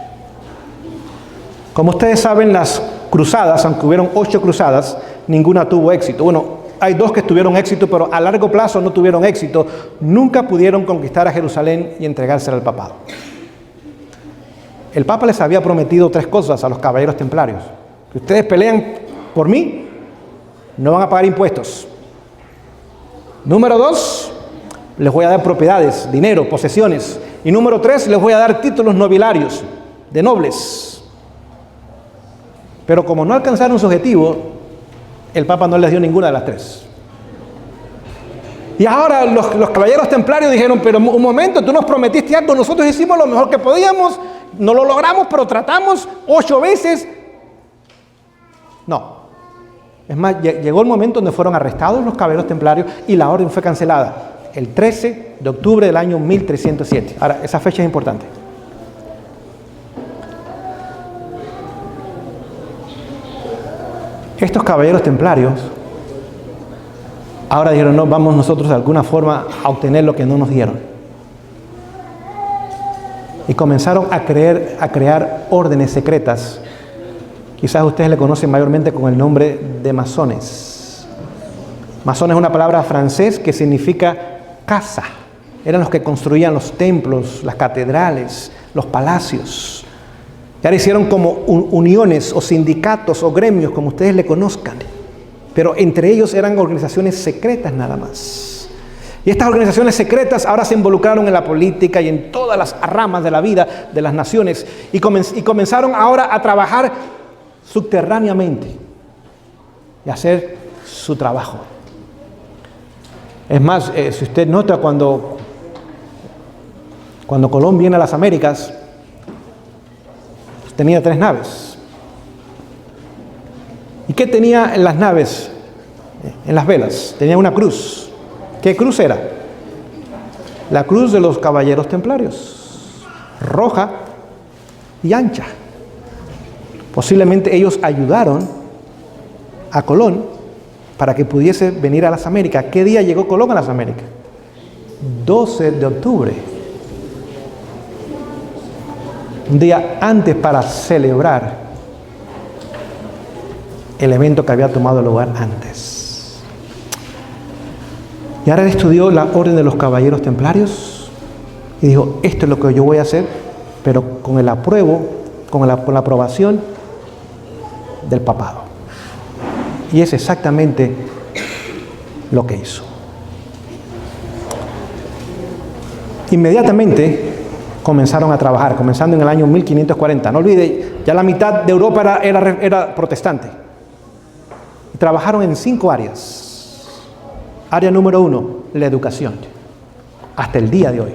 B: Como ustedes saben, las cruzadas, aunque hubieron 8 cruzadas, ninguna tuvo éxito. Bueno, hay 2 que tuvieron éxito, pero a largo plazo no tuvieron éxito. Nunca pudieron conquistar a Jerusalén y entregársela al papado. El Papa les había prometido 3 cosas a los caballeros templarios: que ustedes pelean por mí, no van a pagar impuestos. Número 2, les voy a dar propiedades, dinero, posesiones. Y número 3, les voy a dar títulos nobiliarios, de nobles. Pero como no alcanzaron su objetivo, el Papa no les dio ninguna de las 3. Y ahora los caballeros templarios dijeron: pero un momento, tú nos prometiste algo, nosotros hicimos lo mejor que podíamos, no lo logramos, pero tratamos 8 veces. No. Es más, llegó el momento donde fueron arrestados los caballeros templarios y la orden fue cancelada el 13 de octubre del año 1307. Ahora, esa fecha es importante. Estos caballeros templarios ahora dijeron: no, vamos nosotros de alguna forma a obtener lo que no nos dieron. Y comenzaron a crear órdenes secretas. Quizás ustedes le conocen mayormente con el nombre de masones. Masón es una palabra francés que significa casa. Eran los que construían los templos, las catedrales, los palacios. Y ahora hicieron como uniones o sindicatos o gremios, como ustedes le conozcan. Pero entre ellos eran organizaciones secretas nada más. Y estas organizaciones secretas ahora se involucraron en la política y en todas las ramas de la vida de las naciones. Y comenzaron ahora a trabajar subterráneamente y a hacer su trabajo. Es más, si usted nota cuando Colón viene a las Américas, tenía 3 naves. ¿Y qué tenía en las naves? En las velas. Tenía una cruz. ¿Qué cruz era? La cruz de los caballeros templarios. Roja y ancha. Posiblemente ellos ayudaron a Colón para que pudiese venir a las Américas. ¿Qué día llegó Colón a las Américas? 12 de octubre. Un día antes para celebrar el evento que había tomado lugar antes. Y ahora él estudió la orden de los caballeros templarios y dijo, esto es lo que yo voy a hacer, pero con la aprobación del papado. Y es exactamente lo que hizo. Inmediatamente comenzaron a trabajar, comenzando en el año 1540. No olvide, ya la mitad de Europa era protestante. Y trabajaron en 5 áreas. Área número 1, la educación. Hasta el día de hoy.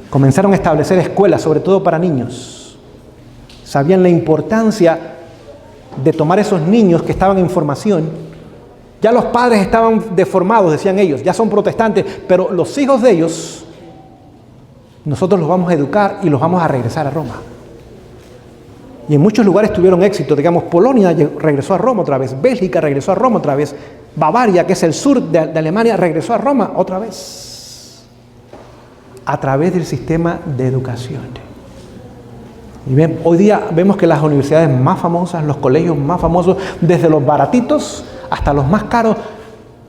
B: Comenzaron a establecer escuelas, sobre todo para niños. Sabían la importancia de tomar esos niños que estaban en formación. Ya los padres estaban deformados, decían ellos, ya son protestantes, pero los hijos de ellos, nosotros los vamos a educar y los vamos a regresar a Roma. Y en muchos lugares tuvieron éxito. Digamos, Polonia regresó a Roma otra vez, Bélgica regresó a Roma otra vez, Bavaria, que es el sur de Alemania, regresó a Roma otra vez, a través del sistema de educación. Y bien, hoy día vemos que las universidades más famosas, los colegios más famosos, desde los baratitos hasta los más caros,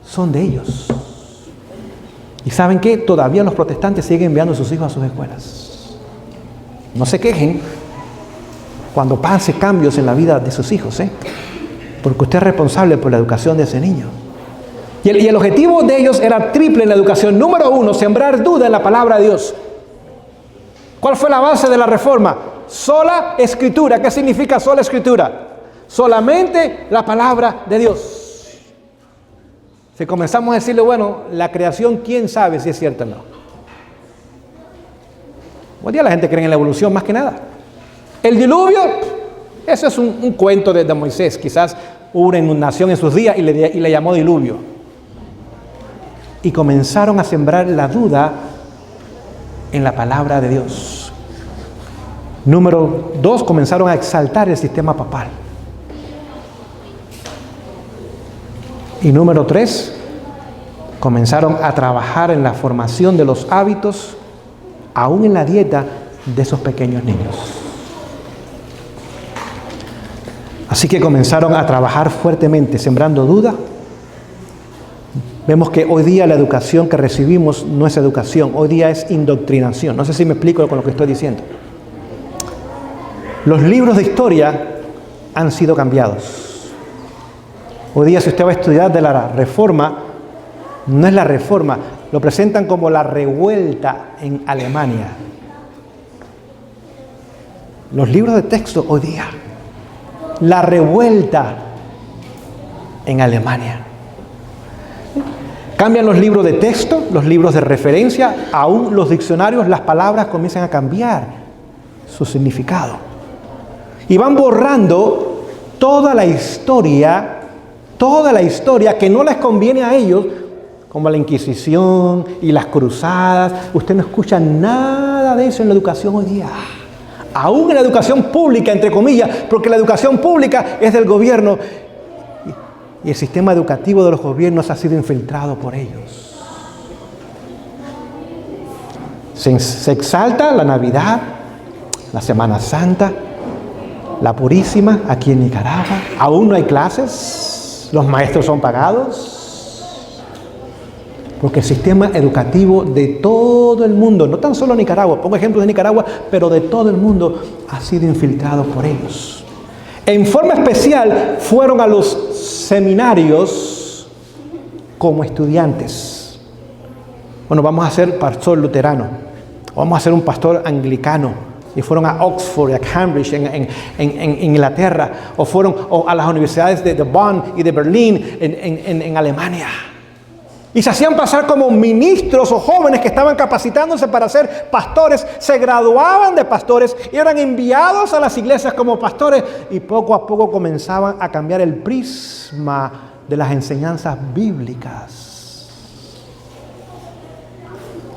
B: son de ellos. ¿Y saben qué? Todavía los protestantes siguen enviando a sus hijos a sus escuelas. No se quejen cuando pase cambios en la vida de sus hijos, porque usted es responsable por la educación de ese niño. Y el objetivo de ellos era triple en la educación. Número 1, sembrar duda en la palabra de Dios. ¿Cuál fue la base de la reforma? Sola escritura. ¿Qué significa sola escritura? Solamente la palabra de Dios. Si comenzamos a decirle, bueno, la creación, ¿quién sabe si es cierta o no? Hoy día la gente cree en la evolución más que nada. El diluvio, eso es un cuento de Moisés. Quizás hubo una inundación en sus días y le llamó diluvio. Y comenzaron a sembrar la duda en la palabra de Dios. Número 2, comenzaron a exaltar el sistema papal. Y número 3, comenzaron a trabajar en la formación de los hábitos, aún en la dieta de esos pequeños niños. Así que comenzaron a trabajar fuertemente, sembrando duda. Vemos que hoy día la educación que recibimos no es educación, hoy día es indoctrinación. No sé si me explico con lo que estoy diciendo. Los libros de historia han sido cambiados. Hoy día, si usted va a estudiar de la Reforma, no es la Reforma, lo presentan como la revuelta en Alemania. Los libros de texto hoy día, la revuelta en Alemania. Cambian los libros de texto, los libros de referencia, aún los diccionarios, las palabras comienzan a cambiar su significado. Y van borrando toda la historia que no les conviene a ellos, como la Inquisición y las cruzadas. Usted no escucha nada de eso en la educación hoy día. Aún en la educación pública, entre comillas, porque la educación pública es del gobierno y el sistema educativo de los gobiernos ha sido infiltrado por ellos. Se exalta la Navidad, la Semana Santa, la Purísima aquí en Nicaragua. Aún no hay clases. Los maestros son pagados. Porque el sistema educativo de todo el mundo, no tan solo Nicaragua, pongo ejemplos de Nicaragua, pero de todo el mundo, ha sido infiltrado por ellos. En forma especial fueron a los seminarios como estudiantes. Bueno, vamos a ser pastor luterano, vamos a ser un pastor anglicano. Y fueron a Oxford, a Cambridge, en Inglaterra, o fueron a las universidades de Bonn y de Berlín, en Alemania. Y se hacían pasar como ministros o jóvenes que estaban capacitándose para ser pastores, se graduaban de pastores y eran enviados a las iglesias como pastores, y poco a poco comenzaban a cambiar el prisma de las enseñanzas bíblicas.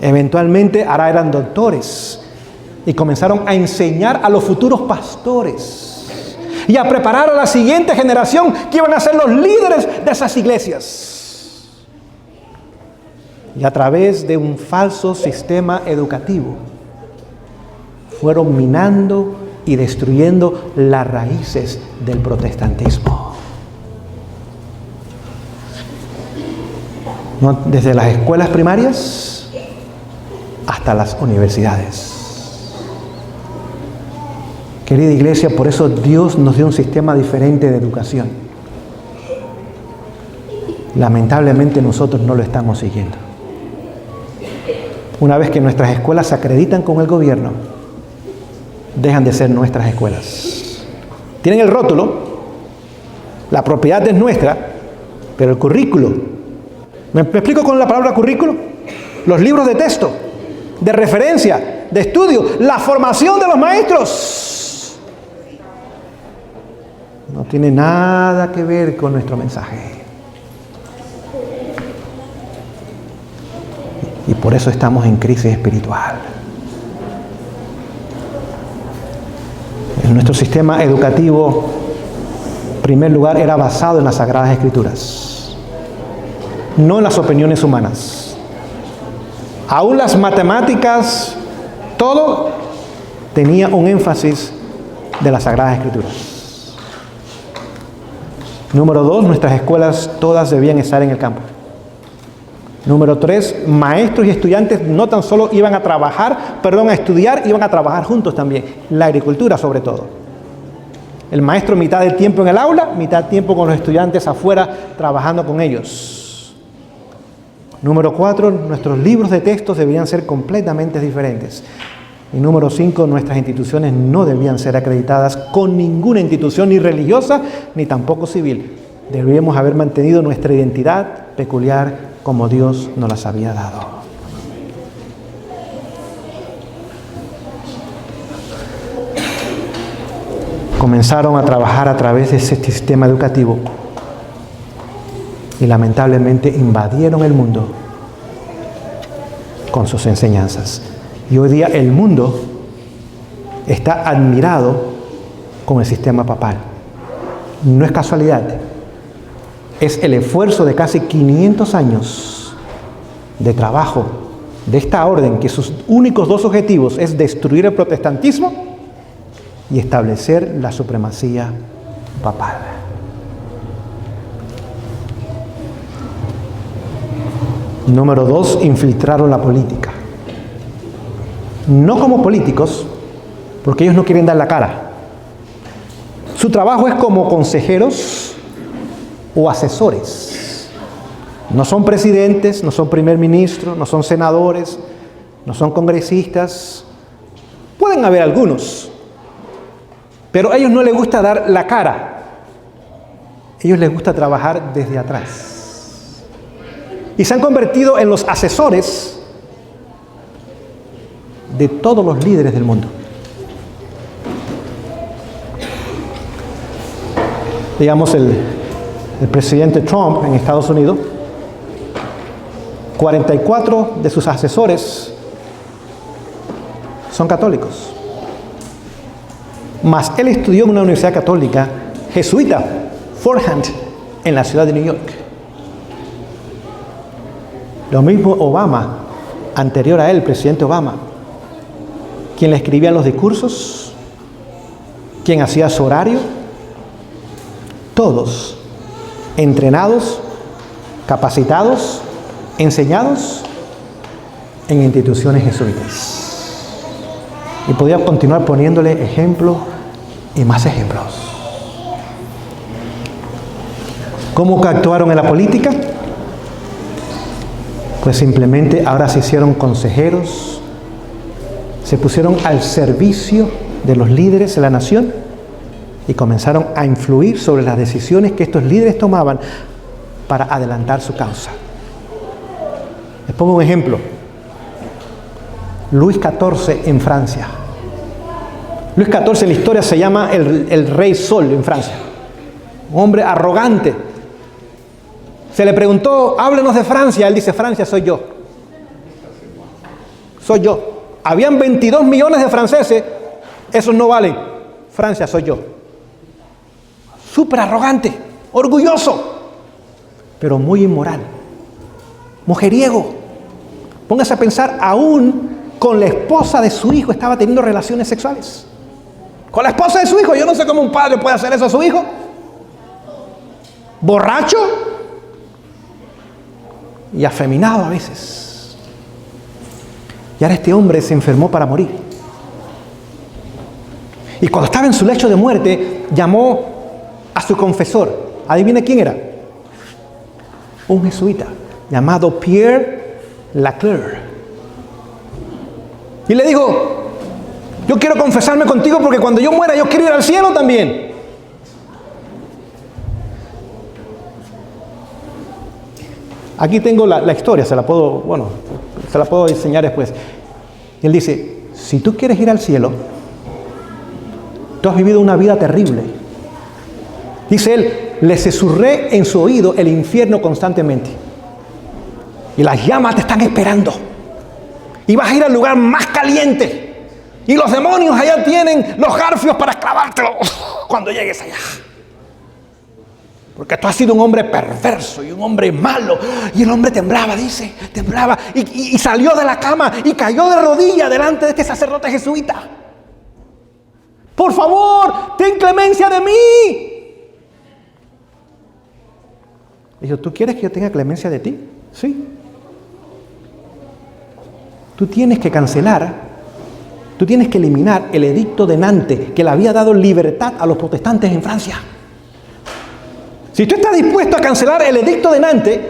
B: Eventualmente ahora eran doctores y comenzaron a enseñar a los futuros pastores y a preparar a la siguiente generación que iban a ser los líderes de esas iglesias. Y a través de un falso sistema educativo fueron minando y destruyendo las raíces del protestantismo. Desde las escuelas primarias hasta las universidades. Querida iglesia, por eso Dios nos dio un sistema diferente de educación. Lamentablemente nosotros no lo estamos siguiendo. Una vez que nuestras escuelas se acreditan con el gobierno, dejan de ser nuestras escuelas. Tienen el rótulo, la propiedad es nuestra, pero el currículo. ¿Me explico con la palabra currículo? Los libros de texto, de referencia, de estudio, la formación de los maestros. No tiene nada que ver con nuestro mensaje. Y por eso estamos en crisis espiritual. Nuestro sistema educativo, en primer lugar, era basado en las Sagradas Escrituras, no en las opiniones humanas. Aún las matemáticas, todo tenía un énfasis de las Sagradas Escrituras. Número 2, nuestras escuelas todas debían estar en el campo. Número 3, maestros y estudiantes no tan solo iban a estudiar, iban a trabajar juntos también. La agricultura sobre todo. El maestro mitad del tiempo en el aula, mitad del tiempo con los estudiantes afuera trabajando con ellos. Número 4, nuestros libros de textos debían ser completamente diferentes. Y número 5, nuestras instituciones no debían ser acreditadas con ninguna institución, ni religiosa, ni tampoco civil. Debíamos haber mantenido nuestra identidad peculiar como Dios nos las había dado. Comenzaron a trabajar a través de ese sistema educativo y lamentablemente invadieron el mundo con sus enseñanzas. Y hoy día el mundo está admirado con el sistema papal. No es casualidad. Es el esfuerzo de casi 500 años de trabajo de esta orden, que sus únicos dos objetivos es destruir el protestantismo y establecer la supremacía papal. Número 2, infiltraron la política. No como políticos, porque ellos no quieren dar la cara. Su trabajo es como consejeros o asesores. No son presidentes, no son primer ministros, no son senadores, no son congresistas. Pueden haber algunos, pero a ellos no les gusta dar la cara. A ellos les gusta trabajar desde atrás. Y se han convertido en los asesores de todos los líderes del mundo. Digamos, el presidente Trump en Estados Unidos, 44 de sus asesores son católicos. Mas él estudió en una universidad católica jesuita, Fordham, en la ciudad de New York. Lo mismo Obama, anterior a él, el presidente Obama, quien le escribía los discursos, quien hacía su horario, todos entrenados, capacitados
A: enseñados en instituciones jesuitas. Y podía continuar poniéndole ejemplo y más ejemplos. ¿Cómo actuaron en la política? Pues simplemente ahora se hicieron consejeros, se pusieron al servicio de los líderes de la nación y comenzaron a influir sobre las decisiones que estos líderes tomaban para adelantar su causa. Les pongo un ejemplo. Luis XIV en Francia. Luis XIV en la historia se llama el Rey Sol en Francia. Un hombre arrogante. Se le preguntó, háblenos de Francia. Él dice, Francia soy yo. Soy yo. Habían 22 millones de franceses. Esos no valen. Francia soy yo. Súper arrogante, orgulloso, pero muy inmoral. Mujeriego. Póngase a pensar, aún con la esposa de su hijo estaba teniendo relaciones sexuales. Con la esposa de su hijo. Yo no sé cómo un padre puede hacer eso a su hijo. Borracho y afeminado a veces. Y ahora este hombre se enfermó para morir. Y cuando estaba en su lecho de muerte, llamó a su confesor. ¿Adivine quién era? Un jesuita llamado Pierre Lacleur. Y le dijo, yo quiero confesarme contigo porque cuando yo muera yo quiero ir al cielo también. Aquí tengo la historia, se la puedo enseñar después. Él dice, si tú quieres ir al cielo, tú has vivido una vida terrible. Dice él, le susurré en su oído el infierno constantemente. Y las llamas te están esperando. Y vas a ir al lugar más caliente. Y los demonios allá tienen los garfios para clavártelo cuando llegues allá. Porque tú has sido un hombre perverso y un hombre malo. Y el hombre temblaba, dice, temblaba. Y salió de la cama y cayó de rodillas delante de este sacerdote jesuita. Por favor, ten clemencia de mí. Dijo, ¿tú quieres que yo tenga clemencia de ti? Sí. Tú tienes que cancelar, tú tienes que eliminar el edicto de Nantes que le había dado libertad a los protestantes en Francia. Si tú estás dispuesto a cancelar el edicto de Nantes,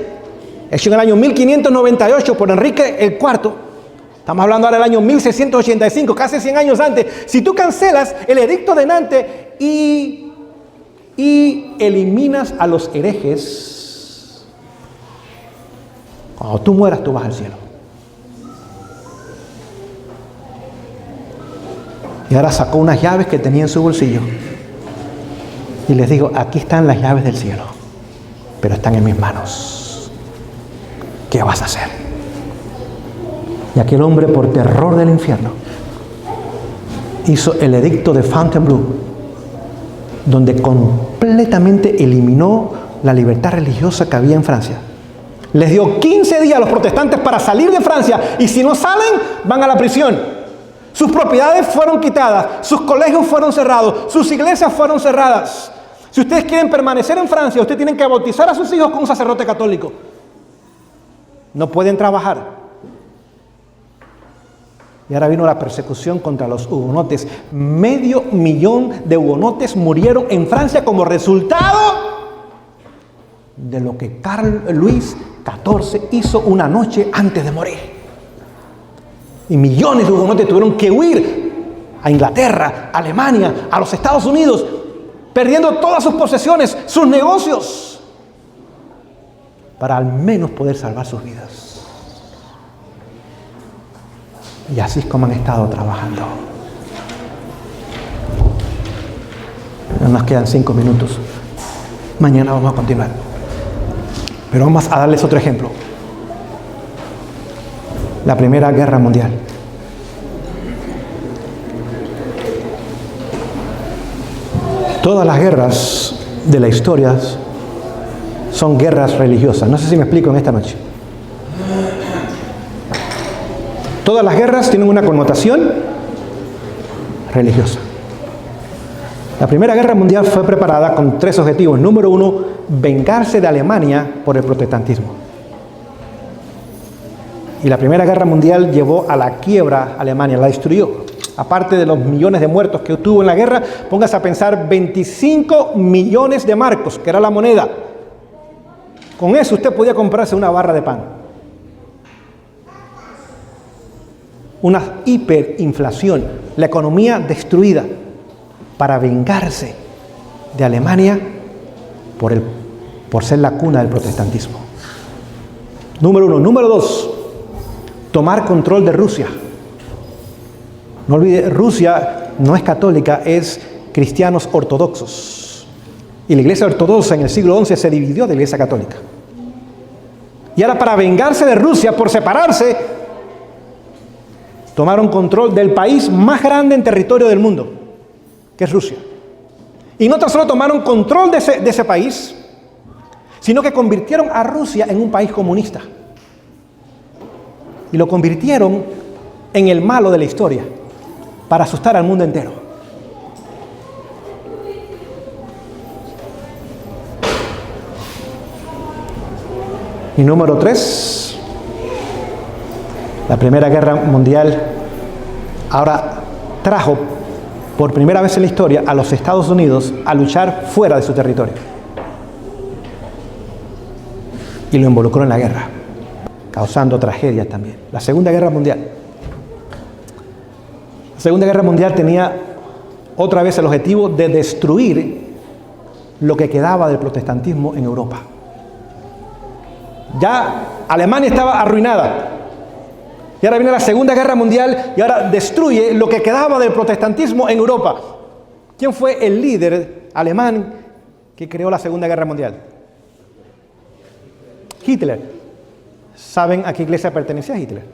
A: hecho en el año 1598 por Enrique IV, estamos hablando ahora del año 1685, casi 100 años antes, si tú cancelas el edicto de Nantes y eliminas a los herejes, cuando tú mueras tú vas al cielo. Y ahora sacó unas llaves que tenía en su bolsillo. Y les digo, aquí están las llaves del cielo. Pero están en mis manos. ¿Qué vas a hacer? Y aquel hombre, por terror del infierno, hizo el edicto de Fontainebleau, donde completamente eliminó la libertad religiosa que había en Francia. Les dio 15 días a los protestantes para salir de Francia. Y si no salen, van a la prisión. Sus propiedades fueron quitadas, sus colegios fueron cerrados, sus iglesias fueron cerradas. Si ustedes quieren permanecer en Francia, ustedes tienen que bautizar a sus hijos con un sacerdote católico. No pueden trabajar. Y ahora vino la persecución contra los hugonotes. 500,000 de hugonotes murieron en Francia como resultado de lo que Luis XIV hizo una noche antes de morir. Y millones de hugonotes tuvieron que huir a Inglaterra, a Alemania, a los Estados Unidos, perdiendo todas sus posesiones, sus negocios, para al menos poder salvar sus vidas. Y así es como han estado trabajando. Nos quedan 5 minutos. Mañana vamos a continuar. Pero vamos a darles otro ejemplo. La Primera Guerra Mundial. Todas las guerras de la historia son guerras religiosas. No sé si me explico en esta noche. Todas las guerras tienen una connotación religiosa. La Primera Guerra Mundial fue preparada con 3 objetivos. Número 1, vengarse de Alemania por el protestantismo.
B: Y la Primera Guerra Mundial llevó a la quiebra a Alemania, la destruyó. Aparte de los millones de muertos que tuvo en la guerra, póngase a pensar 25 millones de marcos, que era la moneda. Con eso usted podía comprarse una barra de pan. Una hiperinflación, la economía destruida para vengarse de Alemania por ser la cuna del protestantismo. Número 1. Número 2. Tomar control de Rusia. No olvide, Rusia no es católica, es cristianos ortodoxos. Y la iglesia ortodoxa en el siglo XI se dividió de la iglesia católica. Y ahora, para vengarse de Rusia por separarse, tomaron control del país más grande en territorio del mundo, que es Rusia. Y no tan solo tomaron control de ese país, sino que convirtieron a Rusia en un país comunista. Y lo convirtieron en el malo de la historia, para asustar al mundo entero. Y número 3, la Primera Guerra Mundial ahora trajo por primera vez en la historia a los Estados Unidos a luchar fuera de su territorio. Y lo involucró en la guerra, causando tragedias también. La Segunda Guerra Mundial. La Segunda Guerra Mundial tenía otra vez el objetivo de destruir lo que quedaba del protestantismo en Europa. Ya Alemania estaba arruinada. Y ahora viene la Segunda Guerra Mundial y ahora destruye lo que quedaba del protestantismo en Europa. ¿Quién fue el líder alemán que creó la Segunda Guerra Mundial? Hitler. ¿Saben a qué iglesia pertenecía Hitler?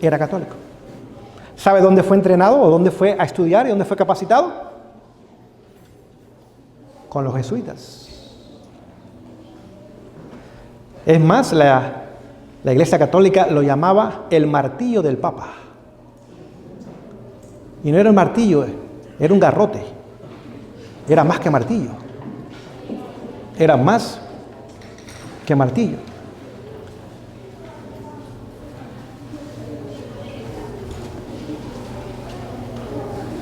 B: Era católico. ¿Sabe dónde fue entrenado o dónde fue a estudiar y dónde fue capacitado? Con los jesuitas. Es más, la Iglesia Católica lo llamaba el martillo del Papa. Y no era un martillo, era un garrote. Era más que martillo. Era más que martillo.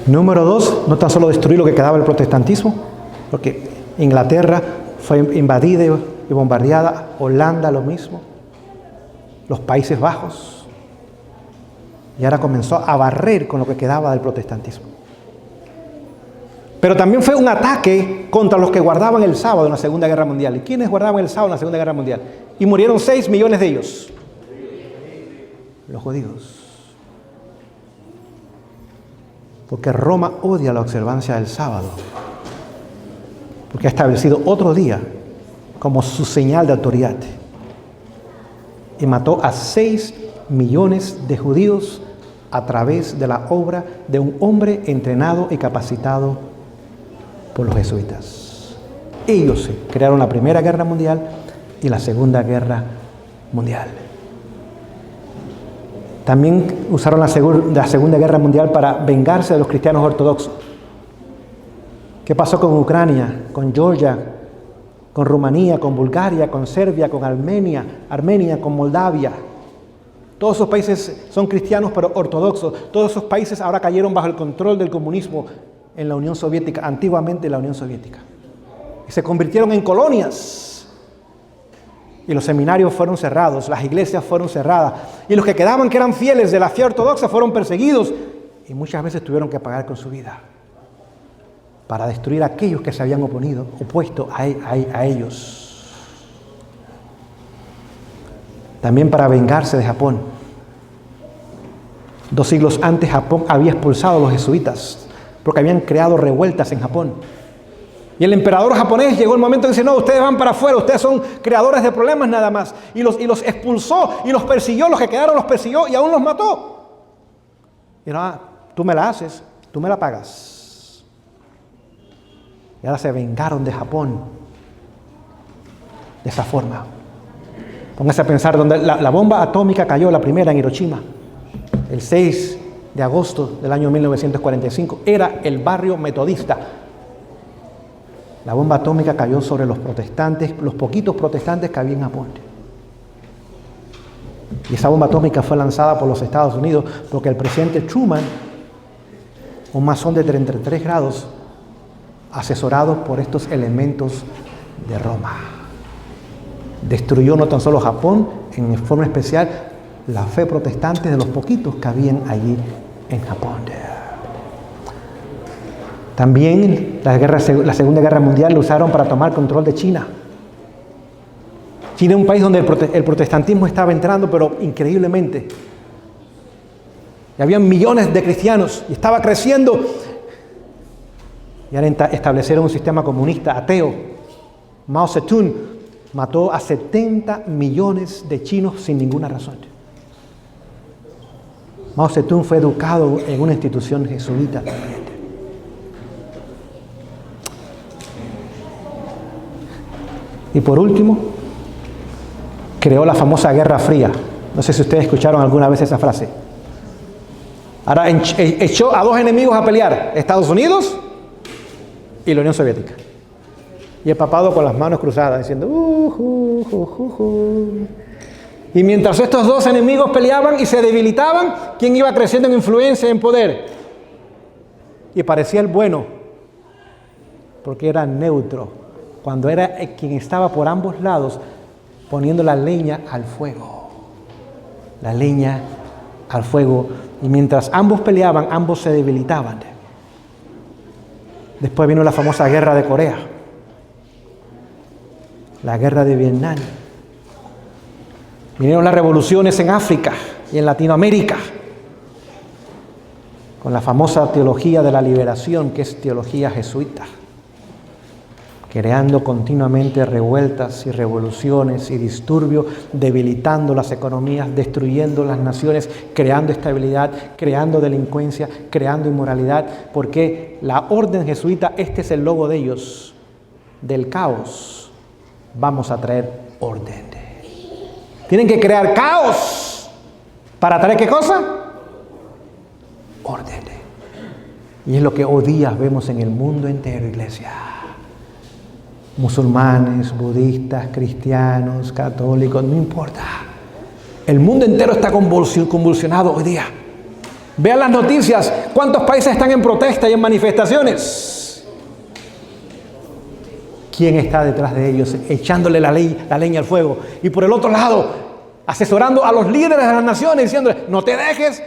B: Número 2, no tan solo destruir lo que quedaba del protestantismo, porque Inglaterra fue invadida y bombardeada, Holanda lo mismo, los Países Bajos, y ahora comenzó a barrer con lo que quedaba del protestantismo. Pero también fue un ataque contra los que guardaban el sábado en la Segunda Guerra Mundial. ¿Y quiénes guardaban el sábado en la Segunda Guerra Mundial? Y murieron 6 millones de ellos. Los judíos. Porque Roma odia la observancia del sábado. Porque ha establecido otro día como su señal de autoridad. Y mató a 6 millones de judíos a través de la obra de un hombre entrenado y capacitado por los jesuitas. Ellos crearon la Primera Guerra Mundial y la Segunda Guerra Mundial. También usaron la Segunda Guerra Mundial para vengarse de los cristianos ortodoxos. ¿Qué pasó con Ucrania, con Georgia, con Rumanía, con Bulgaria, con Serbia, con Armenia, con Moldavia? Todos esos países son cristianos pero ortodoxos. Todos esos países ahora cayeron bajo el control del comunismo en la Unión Soviética, antiguamente la Unión Soviética. Y se convirtieron en colonias. Y los seminarios fueron cerrados, las iglesias fueron cerradas. Y los que quedaban, que eran fieles de la fe ortodoxa, fueron perseguidos. Y muchas veces tuvieron que pagar con su vida para destruir a aquellos que se habían opuesto a ellos. También para vengarse de Japón. 2 siglos antes, Japón había expulsado a los jesuitas porque habían creado revueltas en Japón. Y el emperador japonés llegó el momento de decir: no, ustedes van para afuera, ustedes son creadores de problemas nada más. Y los expulsó y los persiguió, los que quedaron los persiguió y aún los mató. Y no, tú me la haces, tú me la pagas. Y ahora se vengaron de Japón de esa forma. Póngase a pensar, donde la bomba atómica cayó, la primera en Hiroshima, el 6 de agosto del año 1945, era el barrio metodista. La bomba atómica cayó sobre los protestantes, los poquitos protestantes que había en Japón. Y esa bomba atómica fue lanzada por los Estados Unidos porque el presidente Truman, un masón de 33 grados, asesorado por estos elementos de Roma, destruyó no tan solo Japón, en forma especial la fe protestante de los poquitos que habían allí en Japón. También la Segunda Guerra Mundial lo usaron para tomar control de China. China es un país donde el protestantismo estaba entrando, pero increíblemente. Y había millones de cristianos y estaba creciendo. Y ahora establecieron un sistema comunista ateo. Mao Zedong mató a 70 millones de chinos sin ninguna razón. Mao Zedong fue educado en una institución jesuita también. Y por último, creó la famosa Guerra Fría. No sé si ustedes escucharon alguna vez esa frase. Ahora echó a dos enemigos a pelear, Estados Unidos y la Unión Soviética. Y el papado con las manos cruzadas, diciendo, Y mientras estos dos enemigos peleaban y se debilitaban, ¿quién iba creciendo en influencia y en poder? Y parecía el bueno, porque era neutro, cuando era quien estaba por ambos lados poniendo la leña al fuego. La leña al fuego. Y mientras ambos peleaban, ambos se debilitaban. Después vino la famosa Guerra de Corea, la Guerra de Vietnam. Vinieron las revoluciones en África y en Latinoamérica, con la famosa teología de la liberación, que es teología jesuita, creando continuamente revueltas y revoluciones y disturbios, debilitando las economías, destruyendo las naciones, creando estabilidad, creando delincuencia, creando inmoralidad, porque la orden jesuita, este es el logo de ellos: del caos vamos a traer orden. Tienen que crear caos para traer ¿qué cosa? Orden. Y es lo que hoy día vemos en el mundo entero, iglesia. Musulmanes, budistas, cristianos, católicos, no importa. El mundo entero está convulsionado hoy día. Vean las noticias, cuántos países están en protesta y en manifestaciones. ¿Quién está detrás de ellos echándole la leña al fuego? Y por el otro lado, asesorando a los líderes de las naciones, diciéndoles, no te dejes,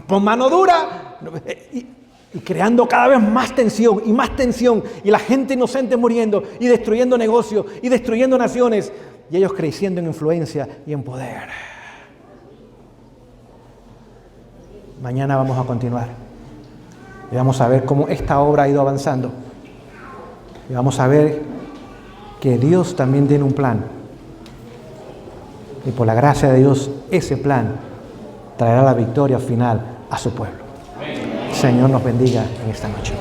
B: pon mano dura. Y creando cada vez más tensión, y la gente inocente muriendo, y destruyendo negocios, y destruyendo naciones, y ellos creciendo en influencia y en poder. Mañana vamos a continuar, y vamos a ver cómo esta obra ha ido avanzando, y vamos a ver que Dios también tiene un plan, y por la gracia de Dios, ese plan traerá la victoria final a su pueblo. Señor nos bendiga en esta noche.